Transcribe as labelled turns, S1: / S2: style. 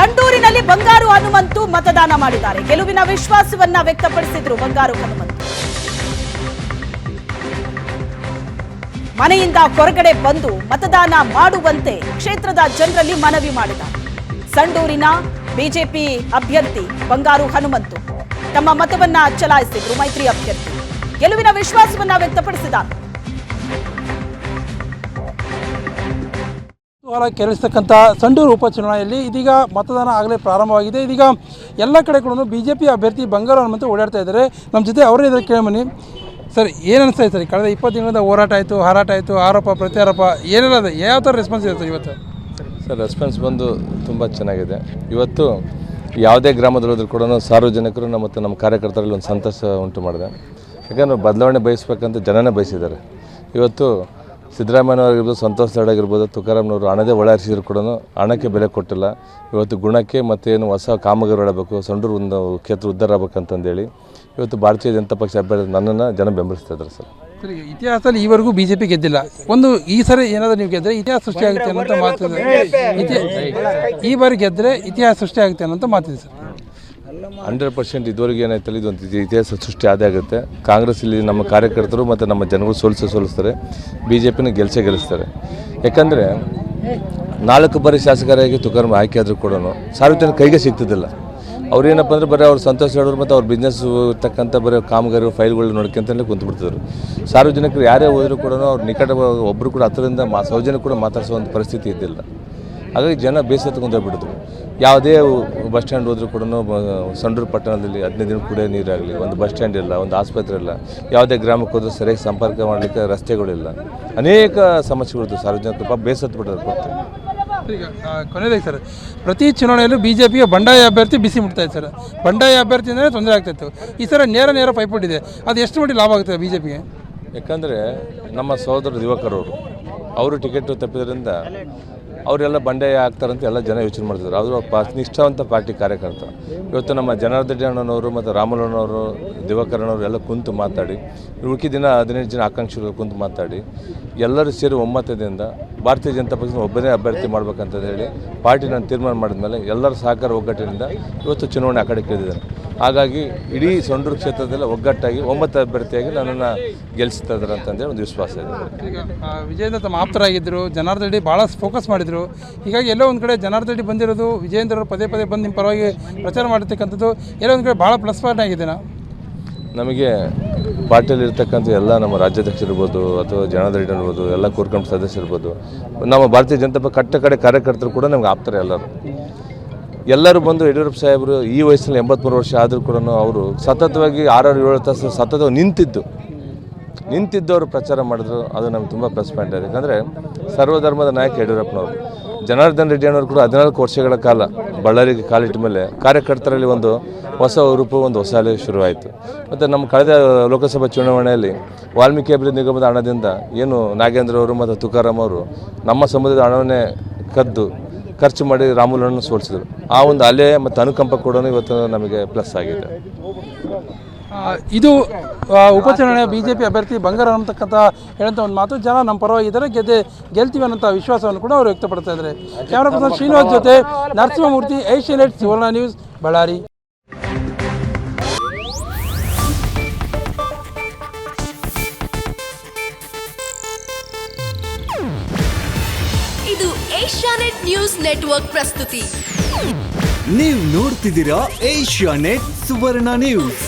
S1: ಸಂಡೂರಿನಲ್ಲಿ ಬಂಗಾರು ಹನುಮಂತು ಮತದಾನ ಮಾಡಿದ್ದಾರೆ. ಗೆಲುವಿನ ವಿಶ್ವಾಸವನ್ನ ವ್ಯಕ್ತಪಡಿಸಿದ್ರು ಬಂಗಾರು ಹನುಮಂತು. ಮನೆಯಿಂದ ಹೊರಗಡೆ ಬಂದು ಮತದಾನ ಮಾಡುವಂತೆ ಕ್ಷೇತ್ರದ ಜನರಲ್ಲಿ ಮನವಿ ಮಾಡಿದ್ದಾರೆ. ಸಂಡೂರಿನ ಬಿಜೆಪಿ ಅಭ್ಯರ್ಥಿ ಬಂಗಾರು ಹನುಮಂತು ತಮ್ಮ ಮತವನ್ನ ಚಲಾಯಿಸಿದ್ರು. ಮೈತ್ರಿ ಅಭ್ಯರ್ಥಿ ಗೆಲುವಿನ ವಿಶ್ವಾಸವನ್ನ ವ್ಯಕ್ತಪಡಿಸಿದ್ದಾರೆ.
S2: ಕೆರಳಿಸ್ತಕ್ಕಂಥ ಸಂಡೂರು ಉಪಚುನಾವಣೆಯಲ್ಲಿ ಇದೀಗ ಮತದಾನ ಆಗಲೇ ಪ್ರಾರಂಭವಾಗಿದೆ. ಇದೀಗ ಎಲ್ಲ ಕಡೆ ಕೂಡ ಬಿಜೆಪಿ ಅಭ್ಯರ್ಥಿ ಬಂಗಾರು ಹನುಮಂತು ಓಡಾಡ್ತಾ ಇದ್ದಾರೆ. ನಮ್ಮ ಜೊತೆ ಅವರೇ ಇದ್ದಾರೆ, ಕೇಳಮನಿ. ಸರ್, ಏನು ಅನಿಸ್ತಾ ಇದೆ ಸರ್? ಕಳೆದ 20 ದಿನದಿಂದ ಹೋರಾಟ ಆಯಿತು, ಹಾರಾಟ ಆಯಿತು, ಆರೋಪ ಪ್ರತ್ಯಾರೋಪ ಏನೆಲ್ಲ ಇದೆ, ಯಾವ ಥರ ರೆಸ್ಪಾನ್ಸ್ ಇದೆ ಸರ್ ಇವತ್ತು?
S3: ಸರ್, ರೆಸ್ಪಾನ್ಸ್ ಬಂದು ತುಂಬ ಚೆನ್ನಾಗಿದೆ. ಇವತ್ತು ಯಾವುದೇ ಗ್ರಾಮದಲ್ಲಿದ್ದರೂ ಕೂಡ ಸಾರ್ವಜನಿಕರು ಮತ್ತು ನಮ್ಮ ಕಾರ್ಯಕರ್ತರಲ್ಲಿ ಒಂದು ಸಂತಸ ಉಂಟು ಮಾಡಿದೆ. ಯಾಕಂದರೆ ಬದಲಾವಣೆ ಬಯಸಬೇಕಂತ ಜನನೇ ಬಯಸಿದ್ದಾರೆ. ಇವತ್ತು ಸಿದ್ದರಾಮಯ್ಯನವರಾಗಿರ್ಬೋದು, ಸಂತೋಷ್ ಲಾಡ್ ಆಗಿರ್ಬೋದು, ತುಕಾರಾಮ್ನವರು ಹಣದೇ ಒಳಹರಿಸಿದ್ರು ಕೂಡ ಹಣಕ್ಕೆ ಬೆಲೆ ಕೊಟ್ಟಿಲ್ಲ. ಇವತ್ತು ಗುಣಕ್ಕೆ ಮತ್ತೇನು ಹೊಸ ಕಾಮಗಾರಿ ಮಾಡಬೇಕು, ಸಂಡೂರು ಒಂದು ಕ್ಷೇತ್ರ ಉದ್ಧಾರ ಆಗ್ಬೇಕಂತಂದೇಳಿ ಇವತ್ತು ಭಾರತೀಯ ಜನತಾ ಪಕ್ಷ ಅಭ್ಯರ್ಥಿ ನನ್ನನ್ನು ಜನ ಬೆಂಬಲಿಸ್ತಾ ಇದ್ದಾರೆ ಸರ್.
S2: ಸರಿ, ಇತಿಹಾಸದಲ್ಲಿ ಈವರೆಗೂ ಬಿಜೆಪಿ ಗೆದ್ದಿಲ್ಲ. ಒಂದು ಈ ಸರಿ ಏನಾದರೂ ನೀವು ಗೆದ್ದರೆ ಇತಿಹಾಸ ಸೃಷ್ಟಿಯಾಗುತ್ತೆ ಅನ್ನೋಂಥ ಮಾತಿದೆ. ಈ ಬಾರಿ ಗೆದ್ದರೆ ಇತಿಹಾಸ ಸೃಷ್ಟಿಯಾಗುತ್ತೆ ಅನ್ನೋಂಥ ಮಾತಿದೆ ಸರ್.
S3: 100% ಇದುವರೆಗೆ ಏನಾಯ್ತಲ್ಲ, ಇದೊಂದು ಇತಿಹಾಸ ಸೃಷ್ಟಿ ಆದೇ ಆಗುತ್ತೆ. ಕಾಂಗ್ರೆಸ್ ಇಲ್ಲಿ ನಮ್ಮ ಕಾರ್ಯಕರ್ತರು ಮತ್ತು ನಮ್ಮ ಜನಗಳು ಸೋಲಿಸ್ತಾರೆ. BJPನ ಗೆಲ್ಲಿಸ್ತಾರೆ. ಯಾಕಂದರೆ 4 ಬಾರಿ ಶಾಸಕರಾಗಿ ತುಕಾರಾಮ್ ಆಯ್ಕೆ ಆದರೂ ಕೂಡ ಸಾರ್ವಜನಿಕ ಕೈಗೆ ಸಿಗ್ತಿದ್ದಿಲ್ಲ. ಅವ್ರೇನಪ್ಪ ಅಂದರೆ ಬರೀ ಅವ್ರು ಸಂತೋಷ್ ಲಾಡ್ ಮತ್ತು ಅವ್ರ ಬಿಸ್ನೆಸ್ ಇರ್ತಕ್ಕಂಥ ಬರೀ ಕಾಮಗಾರಿ ಫೈಲ್ಗಳು ನೋಡ್ಕೊಂತಲೇ ಕುಂತ್ಬಿಡ್ತಿದ್ರು. ಸಾರ್ವಜನಿಕರು ಯಾರೇ ಹೋದರೂ ಕೂಡ ಅವ್ರ ನಿಕಟ ಒಬ್ಬರು ಕೂಡ ಹತ್ತಿರದಿಂದ ಸೌಜನ್ಯ ಕೂಡ ಮಾತಾಡಿಸುವಂಥ ಪರಿಸ್ಥಿತಿ ಇದ್ದಿಲ್ಲ. ಹಾಗಾಗಿ ಜನ ಬೇಸತ್ತುಕೊಂಡೋಗ್ಬಿಟ್ಟಿದ್ರು. ಯಾವುದೇ ಬಸ್ ಸ್ಟ್ಯಾಂಡ್ ಹೋದರೂ ಕೂಡ ಸಂಡೂರು ಪಟ್ಟಣದಲ್ಲಿ 15 ದಿನ ಕುಡಿಯೋ ನೀರಾಗಲಿ, ಒಂದು ಬಸ್ ಸ್ಟ್ಯಾಂಡ್ ಇಲ್ಲ, ಒಂದು ಆಸ್ಪತ್ರೆ ಇಲ್ಲ, ಯಾವುದೇ ಗ್ರಾಮಕ್ಕೆ ಹೋದರೂ ಸರಿಯಾಗಿ ಸಂಪರ್ಕ ಮಾಡಲಿಕ್ಕೆ ರಸ್ತೆಗಳಿಲ್ಲ, ಅನೇಕ ಸಮಸ್ಯೆಗಳಿದ್ದು ಸಾರ್ವಜನಿಕರು ಬೇಸತ್ತು ಬಿಡೋದು.
S2: ಈಗ ಕೊನೆಯದಾಗಿ ಸರ್, ಪ್ರತಿ ಚುನಾವಣೆಯಲ್ಲೂ ಬಿಜೆಪಿಗೆ ಬಂಡಾಯ ಅಭ್ಯರ್ಥಿ ಬಿಸಿ ಮುಟ್ತಾ ಇದೆ ಸರ್. ಬಂಡಾಯ ಅಭ್ಯರ್ಥಿ ಅಂದರೆ ತೊಂದರೆ ಆಗ್ತಾಯಿತ್ತು. ಈ ಸಲ ನೇರ ಪೈಪೋಟಿದೆ. ಅದು ಎಷ್ಟು ಮಟ್ಟಿಗೆ ಲಾಭ ಆಗುತ್ತೆ ಬಿಜೆಪಿಗೆ?
S3: ಯಾಕಂದರೆ ನಮ್ಮ ಸಹೋದರ ಯುವಕರವರು ಅವರು ಟಿಕೆಟ್ ತಪ್ಪಿದ್ರಿಂದ ಅವರೆಲ್ಲ ಬಂಡಾಯ ಆಗ್ತಾರಂತ ಎಲ್ಲ ಜನ ಯೋಚನೆ ಮಾಡ್ತಿದ್ರು. ಅವರು ನಿಷ್ಠಾವಂತ ಪಾರ್ಟಿ ಕಾರ್ಯಕರ್ತ. ಇವತ್ತು ನಮ್ಮ ಜನಾರ್ದನ್ ಅಣ್ಣನವರು ಮತ್ತು ರಾಮುಲಣ್ಣವರು, ದಿವಾಕರಣ್ಣವರು ಎಲ್ಲ ಕುಂತು ಮಾತಾಡಿ, ಉಳ್ಕಿದ ದಿನ 15 ಜನ ಆಕಾಂಕ್ಷಿಗಳು ಕುಂತು ಮಾತಾಡಿ ಎಲ್ಲರೂ ಸೇರಿ ಒಮ್ಮತದಿಂದ ಭಾರತೀಯ ಜನತಾ ಪಕ್ಷ ಒಬ್ಬನೇ ಅಭ್ಯರ್ಥಿ ಮಾಡ್ಬೇಕಂತ ಹೇಳಿ ಪಾರ್ಟಿ ನಾನು ತೀರ್ಮಾನ ಮಾಡಿದ್ಮೇಲೆ ಎಲ್ಲರ ಸಹಕಾರ ಒಗ್ಗಟ್ಟಿನಿಂದ ಇವತ್ತು ಚುನಾವಣೆ ಆ ಕಡೆ ಕೇಳಿದ್ದಾರೆ. ಹಾಗಾಗಿ ಇಡೀ ಸಂಡೂರು ಕ್ಷೇತ್ರದಲ್ಲಿ ಒಗ್ಗಟ್ಟಾಗಿ 9 ಅಭ್ಯರ್ಥಿಯಾಗಿ ನನ್ನನ್ನು ಗೆಲ್ಲಿಸ್ತಾ ಇದ್ದಾರೆ ಅಂತಂದೇಳಿ ಒಂದು ವಿಶ್ವಾಸ ಇದೆ.
S2: ಈಗ ವಿಜೇಂದ್ರ ತಮ್ಮ ಆಪ್ತರಾಗಿದ್ದರು, ಜನಾರ್ದನ್ ರೆಡ್ಡಿ ಭಾಳ ಫೋಕಸ್ ಮಾಡಿದರು. ಹೀಗಾಗಿ ಎಲ್ಲೋ ಒಂದು ಕಡೆ ಜನಾರ್ದನ್ ರೆಡ್ಡಿ ಬಂದಿರೋದು, ವಿಜೇಂದ್ರ ಪದೇ ಬಂದು ನಿಮ್ಮ ಪರವಾಗಿ ಪ್ರಚಾರ ಮಾಡಿರ್ತಕ್ಕಂಥದ್ದು ಎಲ್ಲೋ ಒಂದು ಕಡೆ ಭಾಳ ಪ್ಲಸ್ ಪಾಯಿಂಟ್ ಆಗಿದೆ.
S3: ನಮಗೆ ಪಾರ್ಟಿಯಲ್ಲಿ ಇರ್ತಕ್ಕಂಥ ಎಲ್ಲ ನಮ್ಮ ರಾಜ್ಯಾಧ್ಯಕ್ಷರು ಇರ್ಬೋದು ಅಥವಾ ಜನಾರ್ದನ್ ರೆಡ್ಡಿ ಇರ್ಬೋದು, ಎಲ್ಲ ಕೋರ್ ಕಮಿಟಿ ಸದಸ್ಯರು ಇರ್ಬೋದು, ನಮ್ಮ ಭಾರತೀಯ ಜನತಾ ಪಕ್ಷ ಕಡೆ ಕಾರ್ಯಕರ್ತರು ಕೂಡ ನಮ್ಗೆ ಆಪ್ತಾರೆ. ಎಲ್ಲರೂ ಬಂದು ಯಡಿಯೂರಪ್ಪ ಸಾಹೇಬರು ಈ ವಯಸ್ಸಲ್ಲಿ 83 ವರ್ಷ ಆದರೂ ಕೂಡ ಅವರು ಸತತವಾಗಿ 6-7 ತಾಸು ಸತತವಾಗಿ ನಿಂತಿದ್ದವರು ಪ್ರಚಾರ ಮಾಡಿದ್ರು. ಅದು ನಮ್ಗೆ ತುಂಬ ಪ್ಲಸ್ ಪಾಯಿಂಟ್ ಇದೆ. ಯಾಕಂದರೆ ಸರ್ವಧರ್ಮದ ನಾಯಕ ಯಡಿಯೂರಪ್ಪನವರು. ಜನಾರ್ದನ್ ರೆಡ್ಡಿ ಅನ್ನೋರು ಕೂಡ 14 ವರ್ಷಗಳ ಕಾಲ ಬಳ್ಳಾರಿಗೆ ಕಾಲಿಟ್ಟ ಮೇಲೆ ಕಾರ್ಯಕರ್ತರಲ್ಲಿ ಒಂದು ಹೊಸ ರೂಪ, ಒಂದು ಹೊಸ ಅಲೆ ಶುರುವಾಯಿತು. ಮತ್ತು ನಮ್ಮ ಕಳೆದ ಲೋಕಸಭಾ ಚುನಾವಣೆಯಲ್ಲಿ ವಾಲ್ಮೀಕಿ ಅಭಿವೃದ್ಧಿ ನಿಗಮದ ಹಣದಿಂದ ಏನು ನಾಗೇಂದ್ರ ಅವರು ಮತ್ತು ತುಕಾರಾಮ್ ಅವರು ನಮ್ಮ ಸಮುದಾಯದ ಹಣವನ್ನೇ ಕದ್ದು ಖರ್ಚು ಮಾಡಿ ರಾಮುಲನ್ನು ಸೋಲಿಸಿದರು. ಆ ಒಂದು ಅಲೆ ಮತ್ತು ಅನುಕಂಪ ಕೂಡ ಇವತ್ತು ನಮಗೆ ಪ್ಲಸ್ ಆಗಿದೆ.
S2: ಇದು ಉಪಚುನಾವಣೆ ಬಿಜೆಪಿ ಅಭ್ಯರ್ಥಿ ಬಂಗಾರು ಅನ್ನತಕ್ಕಂಥ ಹೇಳಂಥ ಒಂದು ಮಾತು. ಜನ ನಮ್ಮ ಪರವಾಗಿದ್ದಾರೆ, ಗೆಲ್ತೀವಿ ಅನ್ನೋಂಥ ವಿಶ್ವಾಸವನ್ನು ಕೂಡ ಅವರು ವ್ಯಕ್ತಪಡ್ತಾ ಇದ್ದಾರೆ. ಕ್ಯಾಮ್ರಾ ಪರ್ಸನ್ ಶ್ರೀನಿವಾಸ್ ಜೊತೆ ನರಸಿಂಹಮೂರ್ತಿ, ಏಷ್ಯಾನೆಟ್ ಸುವರ್ಣ ನ್ಯೂಸ್, ಬಳ್ಳಾರಿ.
S4: ಇದು ಏಷ್ಯಾನೆಟ್ ನ್ಯೂಸ್ ನೆಟ್ವರ್ಕ್ ಪ್ರಸ್ತುತಿ.
S5: ನೀವು ನೋಡ್ತಿದ್ದೀರಾ ಏಷ್ಯಾನೆಟ್ ಸುವರ್ಣ ನ್ಯೂಸ್.